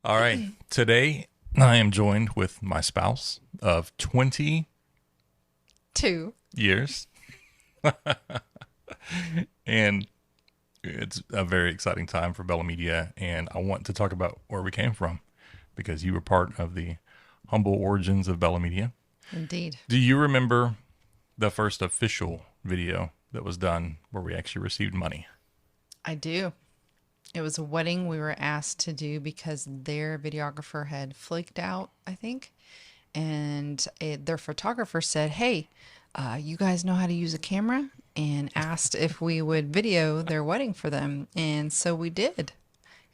All right. Today, I am joined with my spouse of 20 Two. years. And it's a very exciting time for Bella Media. And I want to talk about where we came from because you were part of the humble origins of Bella Media. Indeed. Do you remember the first official video that was done where we actually received money? I do. It was a wedding we were asked to do because their videographer had flaked out, I think. And their photographer said, hey, you guys know how to use a camera? And asked if we would video their wedding for them. And so we did.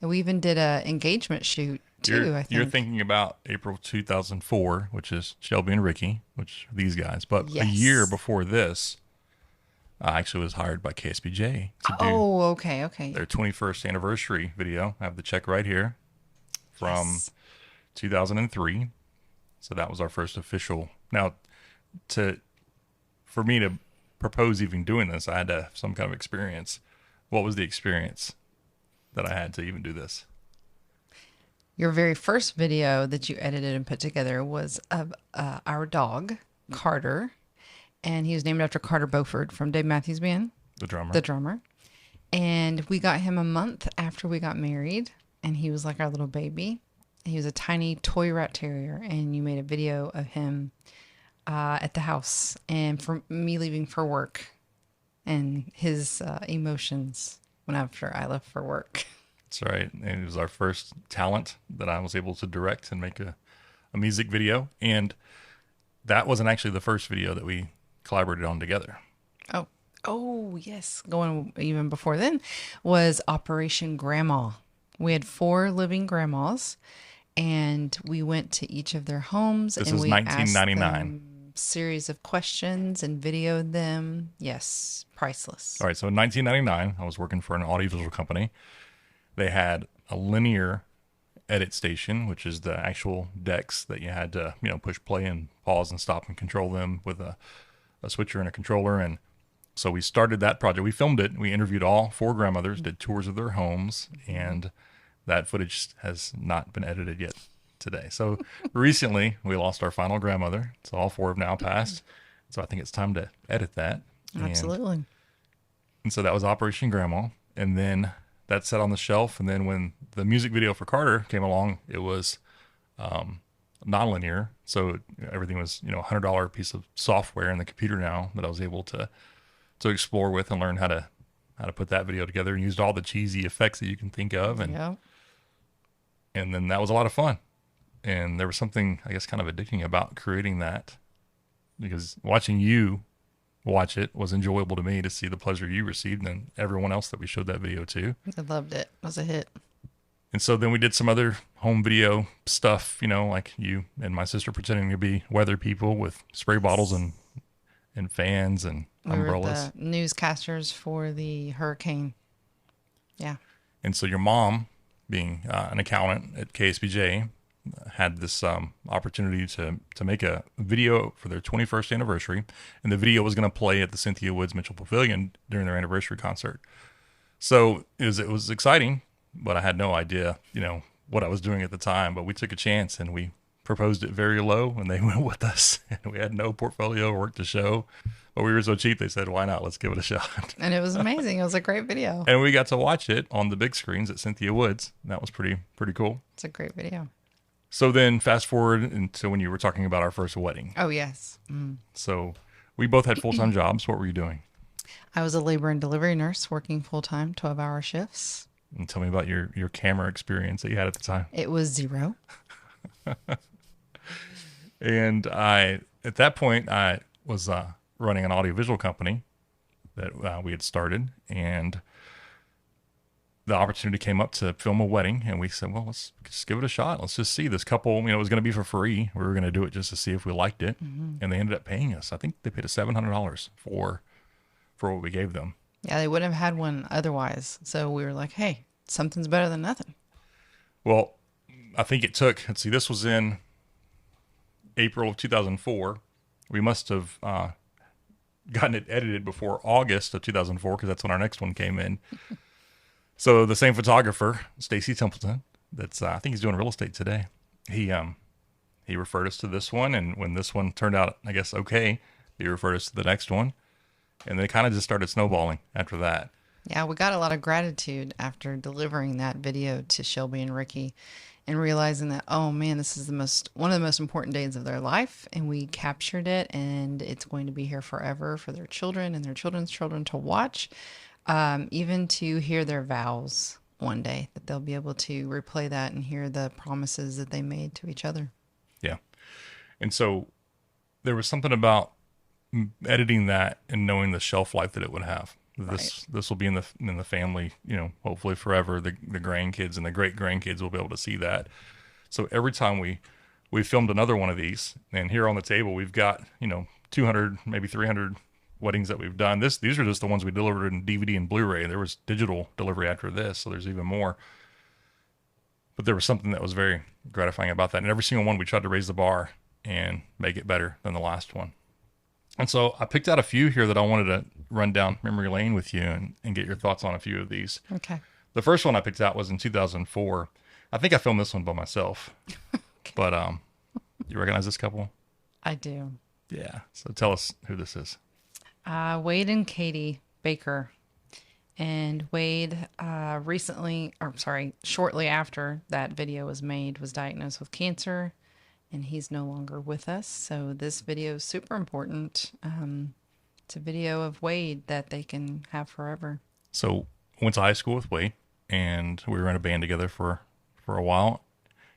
And we even did a engagement shoot too, I You're think. thinking about April 2004, which is Shelby and Ricky, which are these guys. But a year Yes. before this, I actually was hired by KSBJ to do Oh, okay, okay. their 21st anniversary video. I have the check right here from Yes. 2003. So that was our first official. Now, to for me to propose even doing this, I had to have some kind of experience. What was the experience that I had to even do this? Your very first video that you edited and put together was of our dog, Carter, and he was named after Carter Beauford from Dave Matthews Band, The drummer. the drummer. And we got him a month after we got married, and he was like our little baby. He was a tiny toy rat terrier, and you made a video of him at the house, and for me leaving for work, and his emotions when after I left for work. That's right. And it was our first talent that I was able to direct and make a music video. And that wasn't actually the first video that we collaborated on together. Oh, oh yes. Going even before then was Operation Grandma. We had 4 living grandmas, and we went to each of their homes This and is we asked 1999. them series of questions and videoed them. Yes, priceless. All right. So in 1999, I was working for an audiovisual company. They had a linear edit station, which is the actual decks that you had to, push play and pause and stop and control them with a switcher and a controller. And so we started that project. We filmed it. We interviewed all 4 grandmothers, did tours of their homes, and that footage has not been edited yet today. So recently we lost our final grandmother. So all 4 have now passed. So I think it's time to edit that. Absolutely. And so that was Operation Grandma. And then that sat on the shelf. And then when the music video for Carter came along, it was nonlinear. So everything was, $100 piece of software in the computer now that I was able to explore with and learn how to put that video together, and used all the cheesy effects that you can think of. Yeah. And then that was a lot of fun. And there was something, I guess, kind of addicting about creating that, because watching you watch it was enjoyable to me, to see the pleasure you received and everyone else that we showed that video to. I loved it. It was a hit. And so then we did some other home video stuff, like you and my sister pretending to be weather people with spray bottles and fans and We were umbrellas. the newscasters for the hurricane. Yeah. And so your mom, being an accountant at KSBJ, had this opportunity to make a video for their 21st anniversary, and the video was going to play at the Cynthia Woods Mitchell Pavilion during their anniversary concert. So it was exciting, but I had no idea, what I was doing at the time. But we took a chance and we proposed it very low, and they went with us. And we had no portfolio or work to show, but we were so cheap. They said, "Why not? Let's give it a shot." And it was amazing. It was a great video. And we got to watch it on the big screens at Cynthia Woods. That was pretty cool. It's a great video. So then fast forward into when you were talking about our first wedding. Oh, yes. So we both had full-time jobs. What were you doing? I was a labor and delivery nurse working full-time, 12-hour shifts. And tell me about your camera experience that you had at the time. It was 0. And at that point, I was running an audiovisual company that we had started, and the opportunity came up to film a wedding, and we said, well, let's just give it a shot. Let's just see. This couple, it was going to be for free. We were going to do it just to see if we liked it. And they ended up paying us. I think they paid us $700 for what we gave them. Yeah, they wouldn't have had one otherwise. So we were like, hey, something's better than nothing. Well, I think it took, let's see, this was in April of 2004. We must have gotten it edited before August of 2004, because that's when our next one came in. So the same photographer, Stacy Templeton, that's I think he's doing real estate today. He referred us to this one, and when this one turned out, I guess okay, he referred us to the next one, and they kind of just started snowballing after that. Yeah, we got a lot of gratitude after delivering that video to Shelby and Ricky and realizing that, oh man, this is one of the most important days of their life. And we captured it, and it's going to be here forever for their children and their children's children to watch, even to hear their vows one day, that they'll be able to replay that and hear the promises that they made to each other. Yeah. And so there was something about editing that and knowing the shelf life that it would have. This will be in the family, hopefully forever. The grandkids and the great grandkids will be able to see that. So every time we filmed another one of these, and here on the table we've got 200, maybe 300 weddings that we've done. These are just the ones we delivered in DVD and Blu-ray. There was digital delivery after this, so there's even more. But there was something that was very gratifying about that. And every single one we tried to raise the bar and make it better than the last one. And so I picked out a few here that I wanted to run down memory lane with you and get your thoughts on a few of these. Okay. The first one I picked out was in 2004. I think I filmed this one by myself. Okay. But you recognize this couple? I do. Yeah. So tell us who this is. Wade and Katie Baker. And Wade shortly after that video was made, was diagnosed with cancer. And he's no longer with us. So this video is super important. It's a video of Wade that they can have forever. So I went to high school with Wade, and we were in a band together for a while.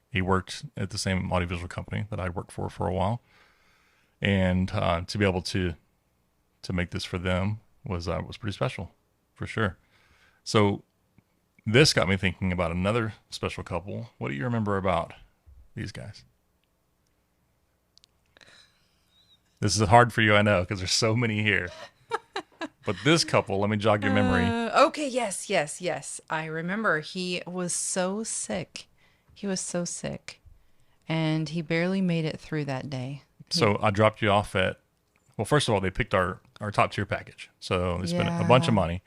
He worked at the same audiovisual company that I'd worked for a while. And to be able to make this for them was pretty special, for sure. So this got me thinking about another special couple. What do you remember about these guys? This is hard for you, I know, because there's so many here. But this couple, let me jog your memory. Okay, yes. I remember he was so sick. And he barely made it through that day. So I dropped you off well, first of all, they picked our top tier package. So they spent a bunch of money.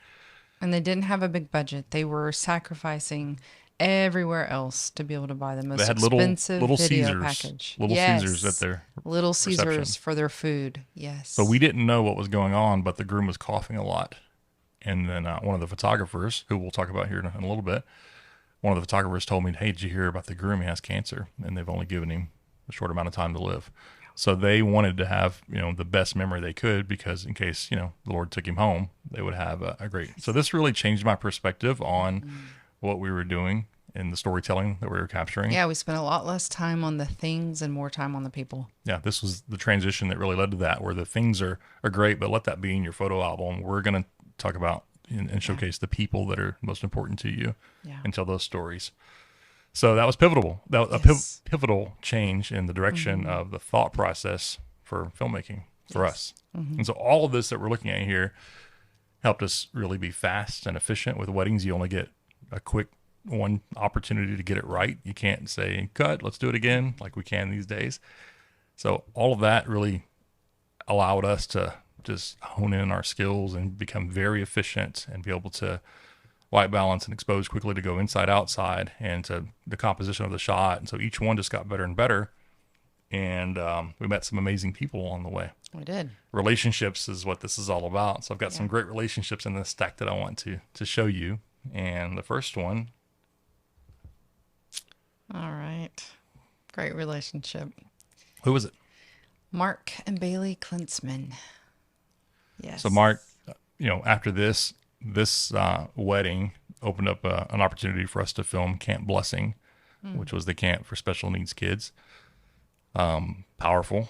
And they didn't have a big budget. They were sacrificing everywhere else to be able to buy the most expensive little video Caesars, package. Little Caesars at their Little Caesars reception. for their food. Yes. So we didn't know what was going on, but the groom was coughing a lot. And then one of the photographers, who we'll talk about here in a little bit, one of the photographers told me, "Hey, did you hear about the groom? He has cancer, and they've only given him a short amount of time to live." So they wanted to have, the best memory they could, because in case, the Lord took him home, they would have a great. So this really changed my perspective on what we were doing in the storytelling that we were capturing. Yeah, we spent a lot less time on the things and more time on the people. Yeah, this was the transition that really led to that, where the things are great, but let that be in your photo album. We're going to talk about and showcase the people that are most important to you and tell those stories. So that was pivotal. That was a pivotal change in the direction of the thought process for filmmaking for us. And so all of this that we're looking at here helped us really be fast and efficient. With weddings, you only get a quick one opportunity to get it right. You can't say, cut, let's do it again, like we can these days. So all of that really allowed us to just hone in our skills and become very efficient and be able to white balance and expose quickly to go inside, outside, and to the composition of the shot. And so each one just got better and better. And we met some amazing people along the way. We did. Relationships is what this is all about. So I've got some great relationships in this stack that I want to show you. And the first one. All right. Great relationship. Who was it? Mark and Bailey Klinsman. Yes. So Mark, after this wedding opened up an opportunity for us to film Camp Blessing, which was the camp for special needs kids. Powerful,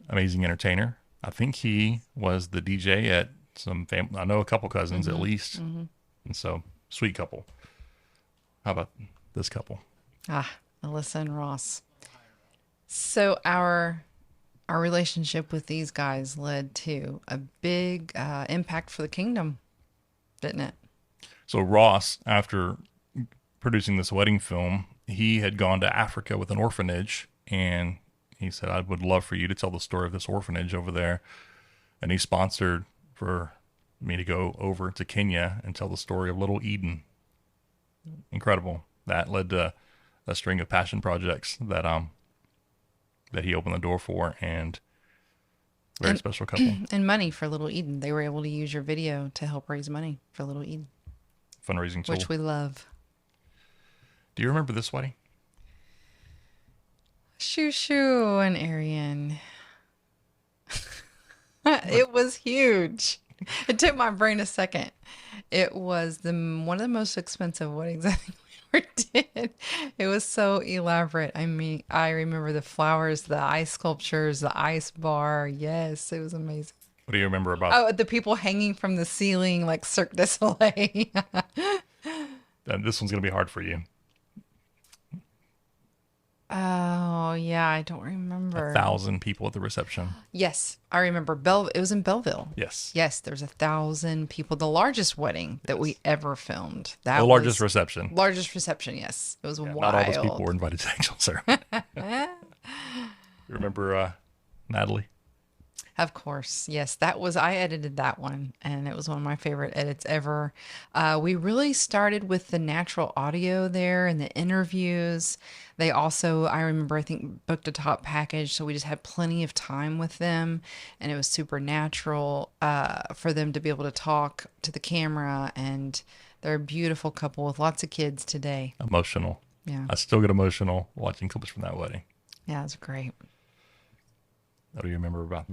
amazing entertainer. I think he was the DJ at some family. I know a couple cousins at least. And so sweet couple. How about this couple? Alyssa and Ross. So our relationship with these guys led to a big impact for the kingdom, didn't it? So Ross, after producing this wedding film, he had gone to Africa with an orphanage, and he said, "I would love for you to tell the story of this orphanage over there." And he sponsored for me to go over to Kenya and tell the story of Little Eden. incredible. That led to a string of passion projects that he opened the door for, and very And special couple. and money for Little Eden. They were able to use your video to help raise money for Little Eden, Fundraising which tool. we love. Do you remember this wedding? Shoo Shoo and Arian. What? It was huge. It took my brain a second. It was one of the most expensive weddings I think we ever did. It was so elaborate. I mean, I remember the flowers, the ice sculptures, the ice bar. Yes, it was amazing. What do you remember about? Oh, the people hanging from the ceiling like Cirque du Soleil. This one's gonna be hard for you. Oh, yeah, I don't A remember. 1,000 people at the reception. Yes, I remember It was in Belleville. Yes. Yes, there's 1,000 people. The largest wedding that we ever filmed. That The largest was reception. largest reception. Yes, it was Yeah, wild. not all those people were invited to the actual ceremony. You remember Natalie? Of course, yes. I edited that one, and it was one of my favorite edits ever. We really started with the natural audio there and the interviews. They also, I remember, I think booked a top package, so we just had plenty of time with them, and it was super natural for them to be able to talk to the camera. And they're a beautiful couple with lots of kids today. Emotional. Yeah, I still get emotional watching clips from that wedding. yeah, it's great. What do you remember about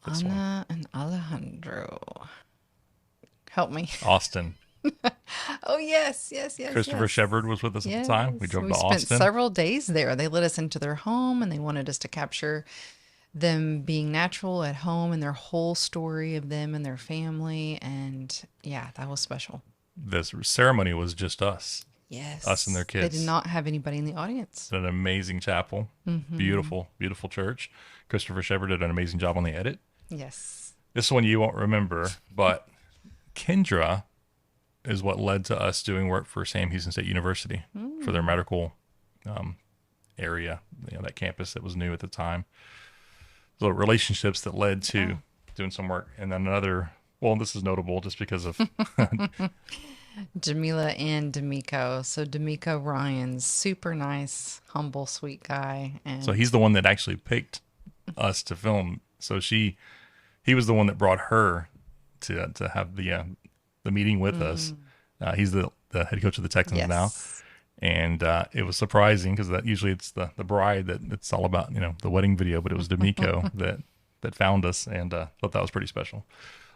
this one? Anna and Alejandro. Help me. Austin. Oh, yes, yes, yes. Christopher yes. Shepard was with us at the time. We Yes, drove we to spent Austin. several days there. They let us into their home and they wanted us to capture them being natural at home and their whole story of them and their family. And yeah, that was special. This ceremony was just us. Yes. Us and their They kids. did not have anybody in the audience. It's an amazing chapel. Mm-hmm. Beautiful, beautiful church. Christopher Shepard did an amazing job on the edit. Yes. This one you won't remember, but Kendra is what led to us doing work for Sam Houston State University for their medical area, that campus that was new at the time. So relationships that led to doing some work. And then this is notable just because of Jamila and D'Amico. So D'Amico Ryan's super nice, humble, sweet guy. And so he's the one that actually picked us to film. So he was the one that brought her to have the meeting with us. He's the head coach of the Texans now. And it was surprising because that usually it's the bride that it's all about, the wedding video, but it was D'Amico that found us, and thought that was pretty special.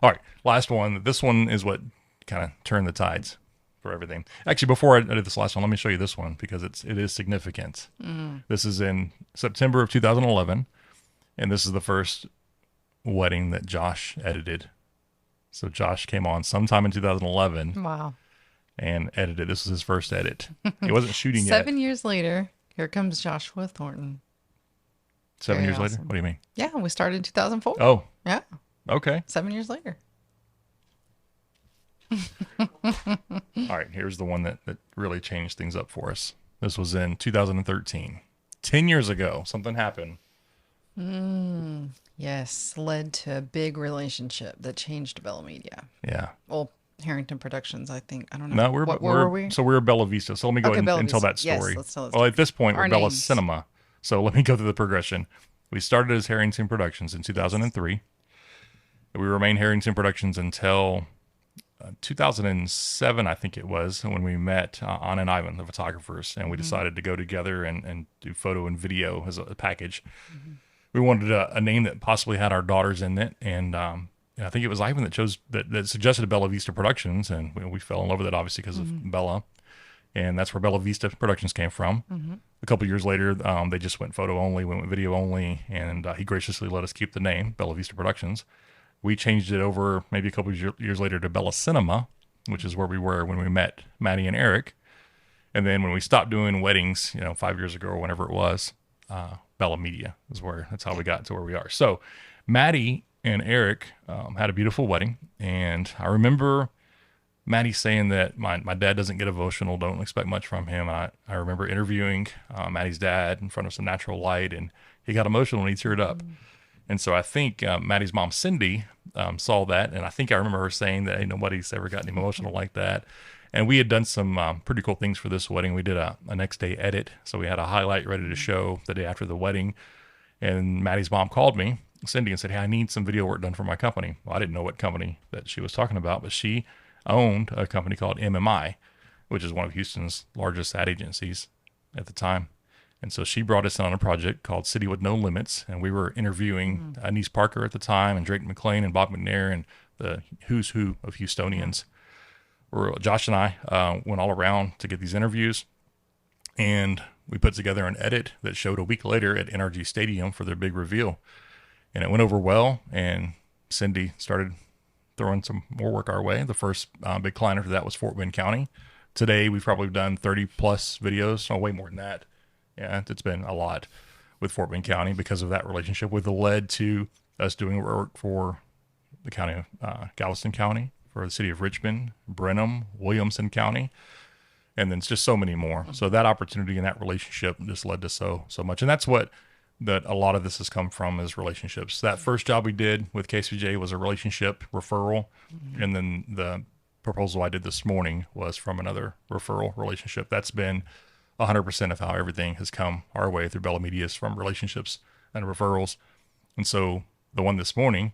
All right, last one. This one is what kind of turned the tides for everything. Actually, before I did this last one, let me show you this one because it is significant. This is in September of 2011, and this is the first wedding that Josh edited. So Josh came on sometime in 2011. Wow. And edited. This was his first edit. He wasn't shooting yet. 7 years later, here comes Joshua Thornton. 7 Very years later? awesome. What do you mean? Yeah, we started in 2004. Oh, Yeah, okay. 7 years later. All right, here's the one that really changed things up for us. This was in 2013. 10 years ago, something happened. Yes, led to a big relationship that changed Bella Media. Yeah. Well, Herrington Productions, I think. I don't know. No, Where were we? So we're Bella Vista. So let me go Okay, ahead Bella and tell Vista. that Yes, story. let's tell that Well, story. at this point, Our we're Bella names. Cinema. So let me go through the progression. We started as Herrington Productions in 2003. We remained Herrington Productions until 2007, I think it was, when we met Anna and Ivan, the photographers, and we decided to go together and do photo and video as a package. We wanted a name that possibly had our daughters in it, and I think it was Ivan that suggested Bella Vista Productions, and we fell in love with it obviously because of Bella, and that's where Bella Vista Productions came from. A couple years later, they just went photo only, went video only, and he graciously let us keep the name Bella Vista Productions. We changed it over maybe a couple of years later to Bella Cinema, which is where we were when we met Maddie and Eric. And then when we stopped doing weddings, 5 years ago or whenever it was, Bella Media that's how we got to where we are. So Maddie and Eric had a beautiful wedding. And I remember Maddie saying that my dad doesn't get emotional, don't expect much from him. I remember interviewing Maddie's dad in front of some natural light, and he got emotional and he teared up. And so I think Maddie's mom, Cindy, saw that. And I think I remember her saying that nobody's ever gotten emotional like that. And we had done some pretty cool things for this wedding. We did a next day edit. So we had a highlight ready to show the day after the wedding. And Maddie's mom called me, Cindy, and said, "Hey, I need some video work done for my company." Well, I didn't know what company that she was talking about, but she owned a company called MMI, which is one of Houston's largest ad agencies at the time. And so she brought us on a project called City with No Limits. And we were interviewing Anise Parker at the time, and Drake McClain and Bob McNair, and the who's who of Houstonians. Josh and I went all around to get these interviews, and we put together an edit that showed a week later at NRG Stadium for their big reveal. And it went over well, and Cindy started throwing some more work our way. The first big client after that was Fort Bend County. Today, we've probably done 30 plus videos, way more than that. Yeah, it's been a lot with Fort Bend County because of that relationship, which led to us doing work for the county of Galveston County, for the city of Richmond, Brenham, Williamson County, and then it's just so many more. So that opportunity and that relationship just led to so much. And that's what that a lot of this has come from, is relationships. That first job we did with KCJ was a relationship referral. And then the proposal I did this morning was from another referral relationship. That's been 100% of how everything has come our way through Bella Media, is from relationships and referrals. And so the one this morning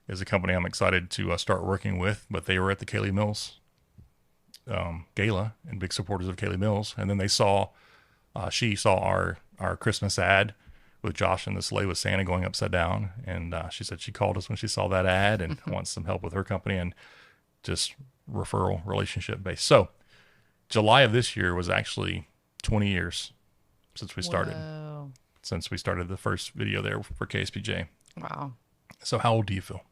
is a company I'm excited to start working with, but they were at the Kaylee Mills gala and big supporters of Kaylee Mills. And then she saw our Christmas ad with Josh and the sleigh with Santa going upside down. And she said she called us when she saw that ad and wants some help with her company, and just referral relationship based. So July of this year was actually 20 years since we started. Whoa. Since we started the first video there for KSPJ. Wow. So how old do you feel?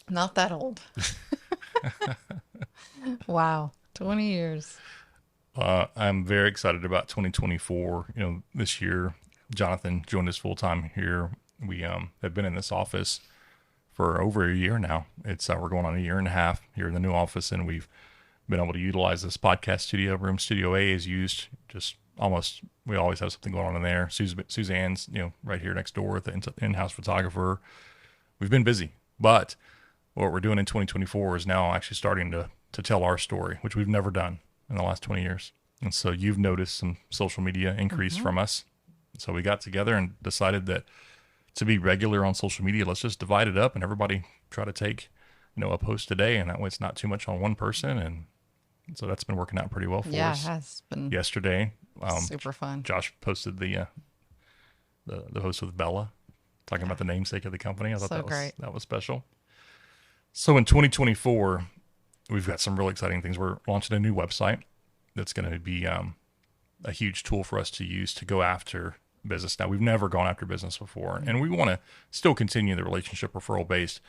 Not that old. Wow. 20 years. I'm very excited about 2024. This year, Jonathan joined us full time here. We have been in this office for over a year now. It's we're going on a year and a half here in the new office, and we've been able to utilize this podcast studio room. Studio A is used just almost. We always have something going on in there. Suzanne's, right here next door with the in-house photographer. We've been busy, but what we're doing in 2024 is now actually starting to tell our story, which we've never done in the last 20 years. And so you've noticed some social media increase from us. So we got together and decided that to be regular on social media, let's just divide it up and everybody try to take, a post a day. And that way it's not too much on one person. And so that's been working out pretty well for us. Yeah, it has been. Yesterday, super fun. Josh posted the host with Bella, talking about the namesake of the company. I thought that was special. So in 2024, we've got some really exciting things. We're launching a new website that's going to be a huge tool for us to use to go after business. Now, we've never gone after business before, and we want to still continue the relationship referral based,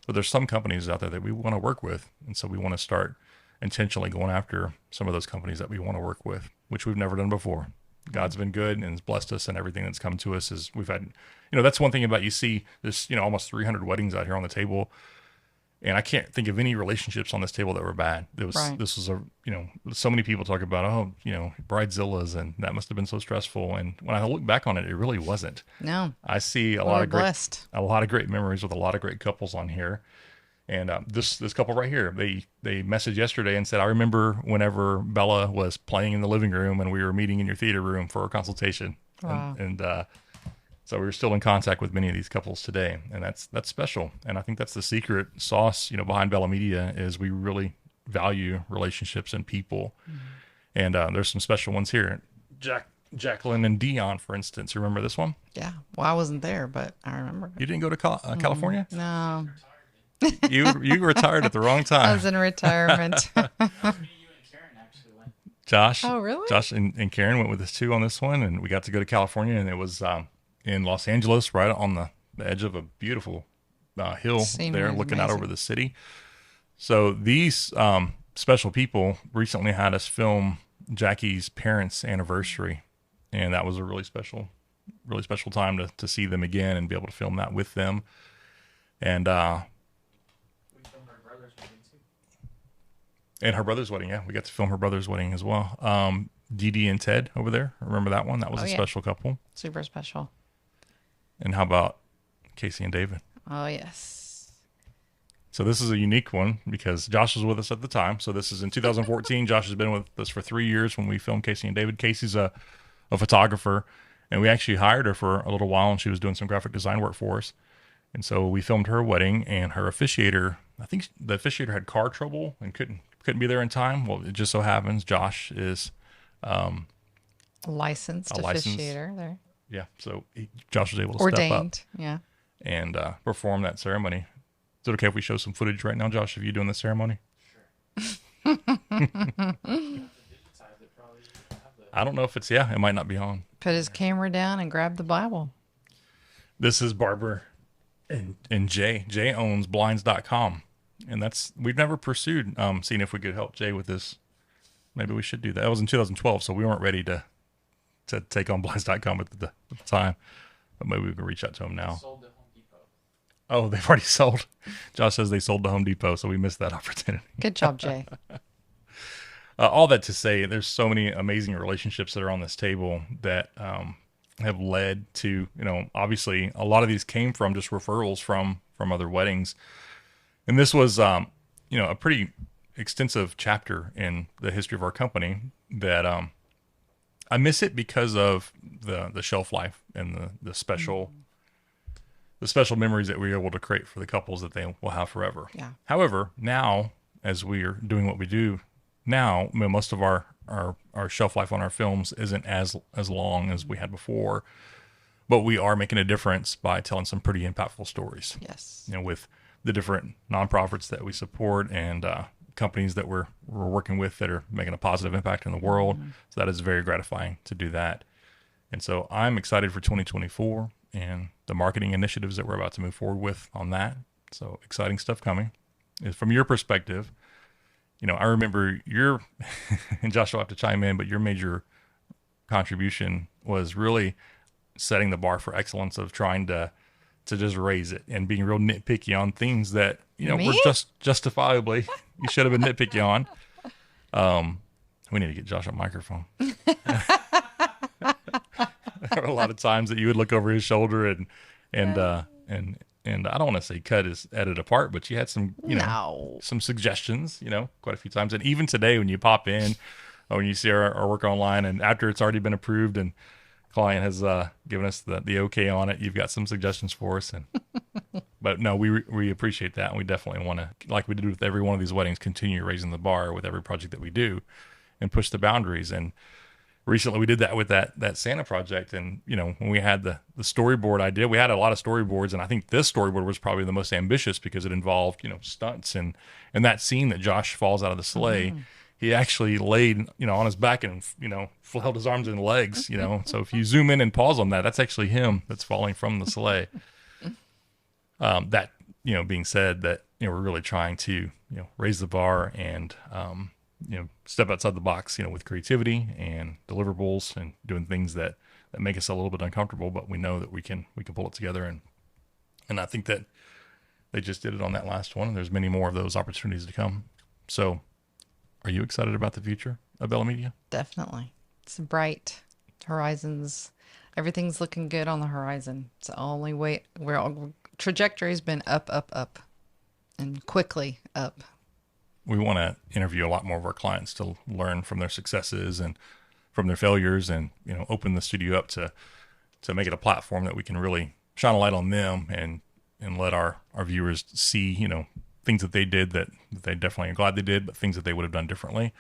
but there's some companies out there that we want to work with. And so we want to start intentionally going after some of those companies that we want to work with, which we've never done before. God's been good and has blessed us, and everything that's come to us is we've had, that's one thing about, you see this, almost 300 weddings out here on the table. And I can't think of any relationships on this table that were bad. This was so many people talk about, bridezillas, and that must have been so stressful. And when I look back on it, it really wasn't. No. I see a lot of great memories with a lot of great couples on here. And this couple right here, they messaged yesterday and said, "I remember whenever Bella was playing in the living room and we were meeting in your theater room for a consultation." Wow. And so we're still in contact with many of these couples today, and that's special. And I think that's the secret sauce, behind Bella Media, is we really value relationships and people. And there's some special ones here. Jacqueline and Dion, for instance. You remember this one? Yeah. Well, I wasn't there, but I remember. You didn't go to California? No. You retired at the wrong time. I was in retirement. Josh. Oh, really? Josh and Karen went with us too on this one, and we got to go to California, and it was in Los Angeles, right on the edge of a beautiful hill there, looking out over the city. So these special people recently had us film Jackie's parents' anniversary, and that was a really special time to see them again and be able to film that with them. And her brother's wedding, yeah. We got to film her brother's wedding as well. Dee Dee and Ted over there. Remember that one? That was a special couple. Super special. And how about Casey and David? Oh, yes. So this is a unique one because Josh was with us at the time. So this is in 2014. Josh has been with us for 3 years when we filmed Casey and David. Casey's a photographer, and we actually hired her for a little while, and she was doing some graphic design work for us. And so we filmed her wedding, and her officiator, I think the officiator had car trouble and couldn't be there in time. Well, it just so happens Josh is Licensed a licensed, officiator there. yeah. So Josh was able to step up Ordained. Yeah. and perform that ceremony. Is it okay if we show some footage right now, Josh, of you doing the ceremony? I don't know if it's, it might not be on. Put his camera down and grab the Bible. This is Barbara and Jay. Jay owns blinds.com. And we've never pursued seeing if we could help Jay with this. Maybe we should do that. That was in 2012, so we weren't ready to take on blinds.com at the time. But maybe we can reach out to him now. Sold to Home Depot. Oh, they've already sold. Josh says they sold to Home Depot, so we missed that opportunity. Good job, Jay. All that to say, there's so many amazing relationships that are on this table that have led to, obviously a lot of these came from just referrals from other weddings. And this was, a pretty extensive chapter in the history of our company that I miss it because of the shelf life and the special memories that we were able to create for the couples that they will have forever. Yeah. However, now as we are doing what we do now, most of our shelf life on our films isn't as long as we had before, but we are making a difference by telling some pretty impactful stories. Yes. With the different nonprofits that we support and companies that we're working with that are making a positive impact in the world. So that is very gratifying to do that. And so I'm excited for 2024 and the marketing initiatives that we're about to move forward with on that. So exciting stuff coming. From your perspective, I remember and Josh will have to chime in, but your major contribution was really setting the bar for excellence of trying to just raise it and being real nitpicky on things that, were just justifiably you should have been nitpicky on. We need to get Josh a microphone. There were a lot of times that you would look over his shoulder and I don't want to say cut his edit apart, but you had some, some suggestions, quite a few times. And even today when you pop in or when you see our work online and after it's already been approved and client has given us the okay on it, you've got some suggestions for us. But no, we appreciate that. And we definitely want to, like we did with every one of these weddings, continue raising the bar with every project that we do and push the boundaries. And recently we did that with that Santa project. And, when we had the storyboard idea, we had a lot of storyboards. And I think this storyboard was probably the most ambitious because it involved, stunts and that scene that Josh falls out of the sleigh. Mm-hmm. He actually laid, on his back and, held his arms and legs, So if you zoom in and pause on that, that's actually him that's falling from the sleigh. That, being said that, we're really trying to, raise the bar and, step outside the box, with creativity and deliverables and doing things that make us a little bit uncomfortable, but we know that we can pull it together. And I think that they just did it on that last one. And there's many more of those opportunities to come. So are you excited about the future of Bella Media? Definitely. It's bright horizons. Everything's looking good on the horizon. It's the only way trajectory's been up, up, up, and quickly up. We want to interview a lot more of our clients to learn from their successes and from their failures and, open the studio up to make it a platform that we can really shine a light on them and let our viewers see, things that they did that they definitely are glad they did, but things that they would have done differently.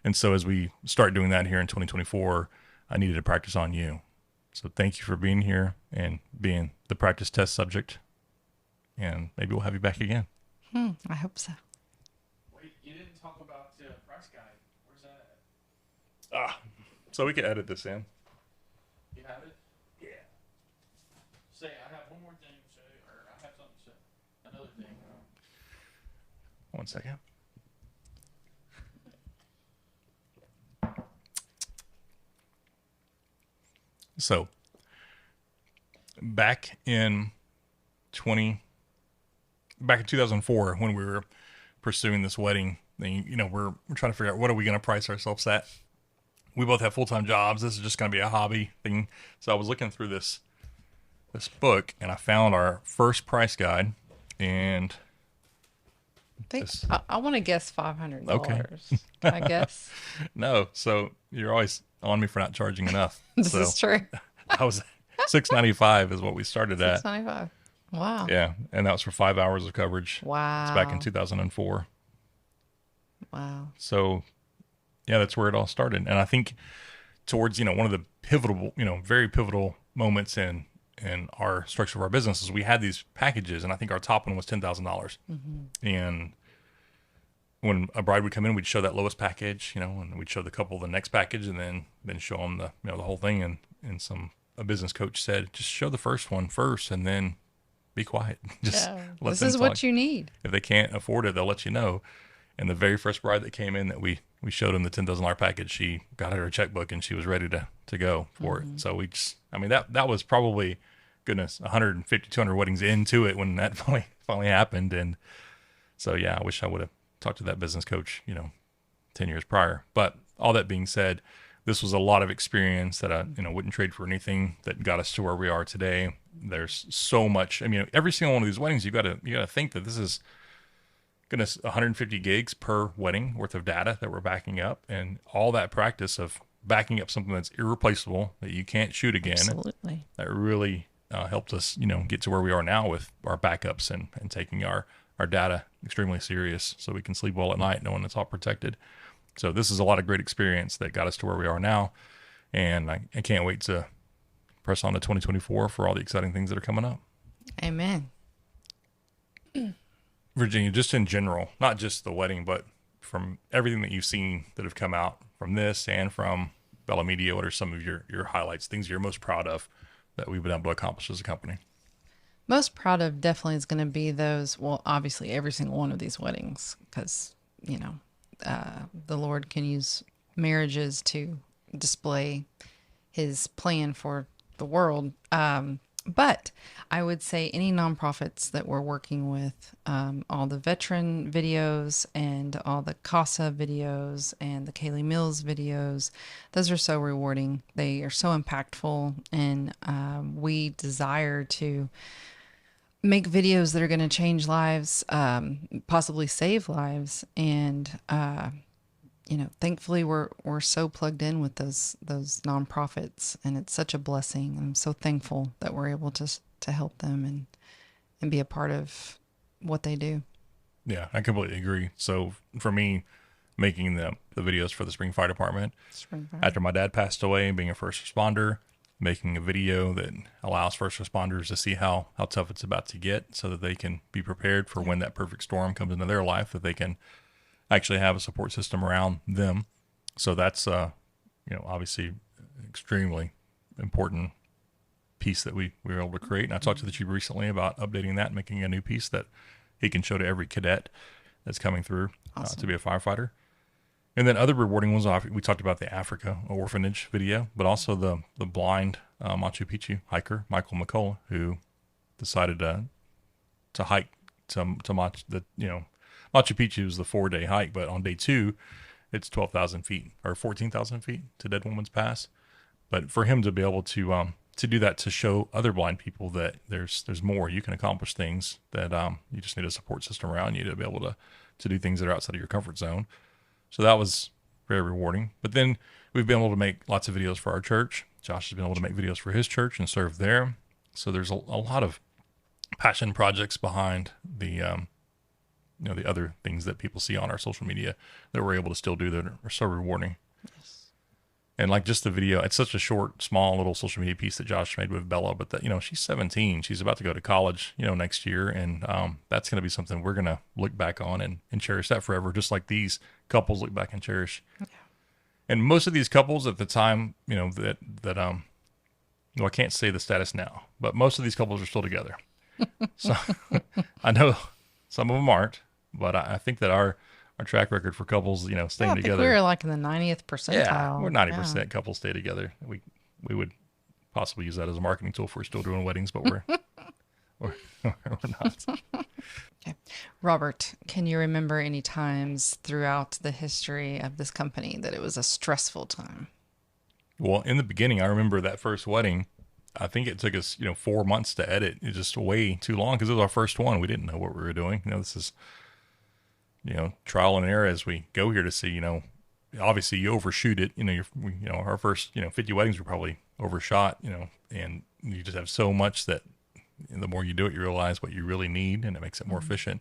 And so as we start doing that here in 2024, I needed to practice on you. So thank you for being here and being the practice test subject. And maybe we'll have you back again. I hope so. Wait, you didn't talk about price guide. Where's that at? So we can edit this in. You have it? Yeah. Say, I have one more thing to say, or I have something to say. Another thing. 1 second. So back in 2004, when we were pursuing this wedding thing, we're trying to figure out what are we going to price ourselves at. We both have full-time jobs. This is just going to be a hobby thing. So I was looking through this book and I found our first price guide, and think Just- I want to guess $500. Okay. Can I guess? No, so you're always on me for not charging enough. This So is true. I was $695 is what we started at. 695. Wow. Yeah, and that was for 5 hours of coverage. It's back in Wow. 2004. Wow. So yeah, that's where it all started. And I think towards, one of the pivotal, very pivotal moments in our structure of our business is we had these packages, and I think our top one was $10,000. And when a bride would come in, we'd show that lowest package, and we'd show the couple the next package, and then show them the whole thing. And a business coach said, just show the first one first, and then be quiet. Just Yeah. let This them is talk. what you need. If they can't afford it, they'll let you know. And the very first bride that came in that we showed them the $10,000 package, she got her checkbook and she was ready to go for it. So that was probably, goodness, 150, 200 weddings into it when that finally happened. And so, yeah, I wish I would have talked to that business coach, 10 years prior. But all that being said, this was a lot of experience that I, wouldn't trade for anything that got us to where we are today. There's so much. I mean, every single one of these weddings, you got to think that this is, goodness, 150 gigs per wedding worth of data that we're backing up, and all that practice of backing up something that's irreplaceable that you can't shoot again. Absolutely. That really helped us, get to where we are now with our backups and taking our data extremely serious so we can sleep well at night knowing it's all protected. So this is a lot of great experience that got us to where we are now. And I can't wait to press on to 2024 for all the exciting things that are coming up. Amen. Virginia, just in general, not just the wedding, but from everything that you've seen that have come out from this and from Bella Media, what are some of your highlights, things you're most proud of that we've been able to accomplish as a company? Most proud of definitely is going to be those, well, obviously every single one of these weddings, because, the Lord can use marriages to display his plan for the world. But I would say any nonprofits that we're working with, all the veteran videos and all the CASA videos and the Kaylee Mills videos, those are so rewarding. They are so impactful, and we desire to make videos that are going to change lives, possibly save lives. And, thankfully we're so plugged in with those nonprofits, and it's such a blessing. I'm so thankful that we're able to help them and be a part of what they do. Yeah, I completely agree. So for me, making the videos for the Spring Fire Department, after my dad passed away, being a first responder, making a video that allows first responders to see how tough it's about to get so that they can be prepared for when that perfect storm comes into their life, that they can actually have a support system around them. So that's, obviously extremely important piece that we were able to create. And I talked to the chief recently about updating that and making a new piece that he can show to every cadet that's coming through to be a firefighter. And then other rewarding ones, we talked about the Africa orphanage video, but also the blind Machu Picchu hiker, Michael McCullough, who decided to hike to Machu Picchu is the 4-day hike, but on day 2, it's 12,000 feet or 14,000 feet to Dead Woman's Pass. But for him to be able to do that, to show other blind people that there's more, you can accomplish things, that you just need a support system around you to be able to do things that are outside of your comfort zone. So that was very rewarding. But then we've been able to make lots of videos for our church. Josh has been able to make videos for his church and serve there. So there's a lot of passion projects behind the the other things that people see on our social media that we're able to still do that are so rewarding. Yes. And like just the video, it's such a short, small little social media piece that Josh made with Bella, but that, she's 17, she's about to go to college, next year. And that's going to be something we're going to look back on and cherish that forever, just like these couples look back and cherish. Yeah. And most of these couples at the time, I can't say the status now, but most of these couples are still together. So I know some of them aren't, but I think that our track record for couples, staying together. We were like in the 90th percentile. Yeah, we're 90% couples stay together. We would possibly use that as a marketing tool if we're still doing weddings, but we're not. Okay. Robert, can you remember any times throughout the history of this company that it was a stressful time? Well, in the beginning, I remember that first wedding. I think it took us, 4 months to edit. It's just way too long because it was our first one. We didn't know what we were doing. This is trial and error as we go here to see, obviously you overshoot it. Our first, 50 weddings were probably overshot, and you just have so much that the more you do it, you realize what you really need, and it makes it more efficient.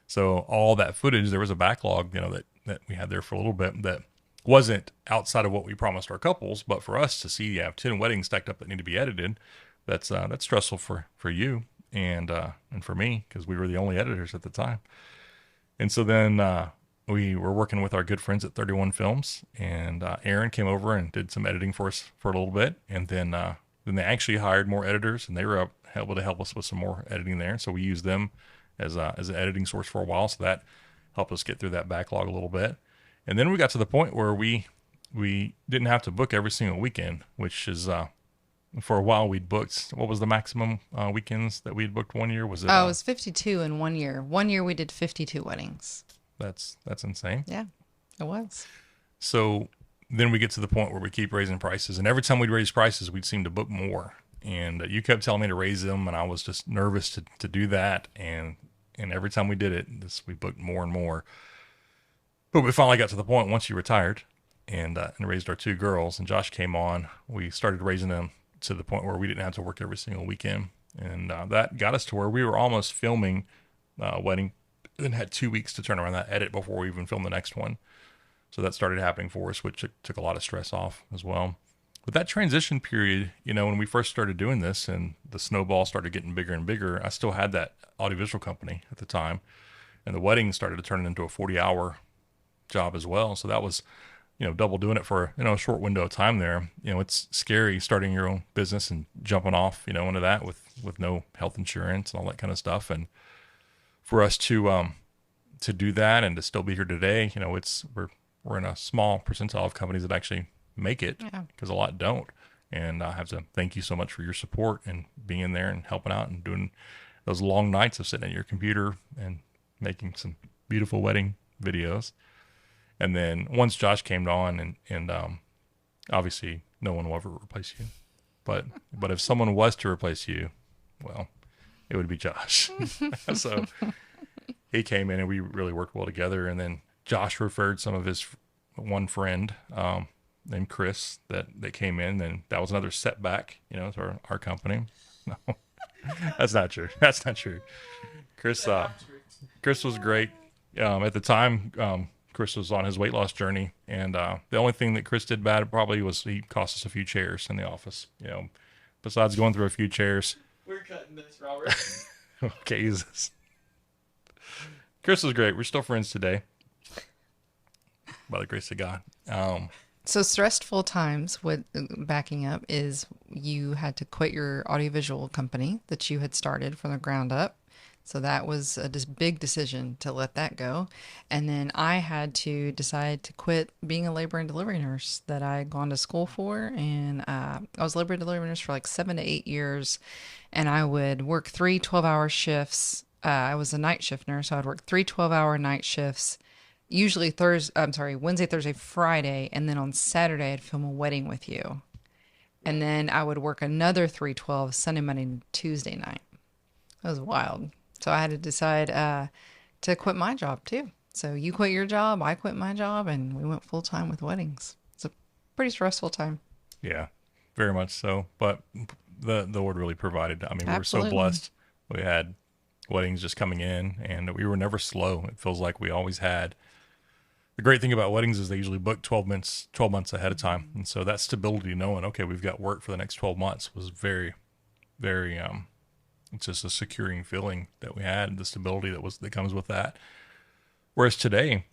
So all that footage, there was a backlog, that we had there for a little bit that wasn't outside of what we promised our couples, but for us to see you have 10 weddings stacked up that need to be edited, that's stressful for you and for me, because we were the only editors at the time. And so then we were working with our good friends at 31 Films, and Aaron came over and did some editing for us for a little bit, and then they actually hired more editors, and they were able to help us with some more editing there. So we used them as an editing source for a while, so that helped us get through that backlog a little bit. And then we got to the point where we didn't have to book every single weekend, which is for a while we'd booked. What was the maximum weekends that we'd booked one year? Was it? Oh, it was 52 in 1 year. 1 year we did 52 weddings. That's insane. Yeah, it was. So then we get to the point where we keep raising prices, and every time we'd raise prices, we'd seem to book more. And you kept telling me to raise them, and I was just nervous to do that. And every time we did it, we booked more and more. But we finally got to the point once you retired and raised our two girls, and Josh came on, we started raising them to the point where we didn't have to work every single weekend. And that got us to where we were almost filming a wedding, then had 2 weeks to turn around that edit before we even filmed the next one. So that started happening for us, which took a lot of stress off as well. But that transition period, when we first started doing this and the snowball started getting bigger and bigger, I still had that audiovisual company at the time, and the wedding started to turn into a 40-hour job as well. So that was, double doing it for, a short window of time there. It's scary starting your own business and jumping off, into that with no health insurance and all that kind of stuff. And for us to do that and to still be here today, we're in a small percentile of companies that actually make it, because a lot don't. And I have to thank you so much for your support and being in there and helping out and doing those long nights of sitting at your computer and making some beautiful wedding videos. And then once Josh came on, and obviously no one will ever replace you, but if someone was to replace you, well, it would be Josh. So he came in and we really worked well together. And then Josh referred some of his one friend named Chris that came in, and that was another setback, to our company. No, that's not true. That's not true. Chris was great. At the time, Chris was on his weight loss journey, and the only thing that Chris did bad probably was he cost us a few chairs in the office. Besides going through a few chairs. We're cutting this, Robert. Okay, Jesus. Chris was great. We're still friends today, by the grace of God. So stressful times with backing up is you had to quit your audiovisual company that you had started from the ground up. So that was a big decision to let that go. And then I had to decide to quit being a labor and delivery nurse that I had gone to school for. And I was labor and delivery nurse for like 7 to 8 years. And I would work 3 12-hour shifts. I was a night shift nurse, so I'd work 3 12-hour night shifts. Usually Wednesday, Thursday, Friday, and then on Saturday I'd film a wedding with you. And then I would work another 3/12 Sunday, Monday, and Tuesday night. That was wild. So I had to decide to quit my job too. So you quit your job, I quit my job, and we went full time with weddings. It's a pretty stressful time. Yeah, very much so. But the Lord really provided. I mean, we Absolutely. were so blessed. We had weddings just coming in, and we were never slow. It feels like we always had. The great thing about weddings is they usually book 12 months ahead of time. And so that stability, knowing, okay, we've got work for the next 12 months was very, very, it's just a securing feeling that we had, the stability that comes with that. Whereas today,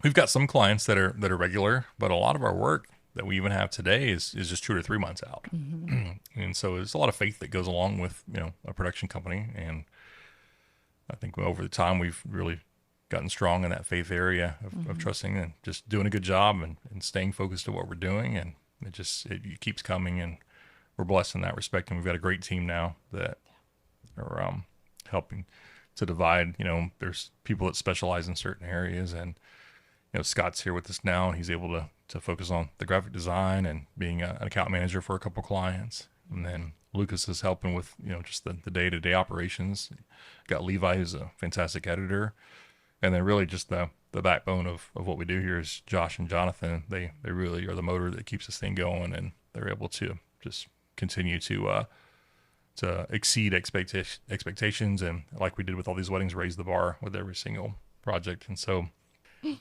we've got some clients that are regular, but a lot of our work that we even have today is just 2 to 3 months out. Mm-hmm. And so there's a lot of faith that goes along with, a production company. And I think over the time we've really gotten strong in that faith area of trusting and just doing a good job and staying focused to what we're doing. And it keeps coming, and we're blessed in that respect. And we've got a great team now that are helping to divide. There's people that specialize in certain areas, and Scott's here with us now, and he's able to focus on the graphic design and being an account manager for a couple clients. And then Lucas is helping with just the day-to-day operations. Got Levi, who's a fantastic editor. And then really just the backbone of what we do here is Josh and Jonathan. They really are the motor that keeps this thing going, and they're able to just continue to exceed expectations, and like we did with all these weddings, raise the bar with every single project. And so,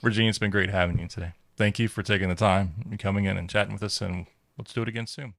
Virginia, it's been great having you today. Thank you for taking the time and coming in and chatting with us, and let's do it again soon.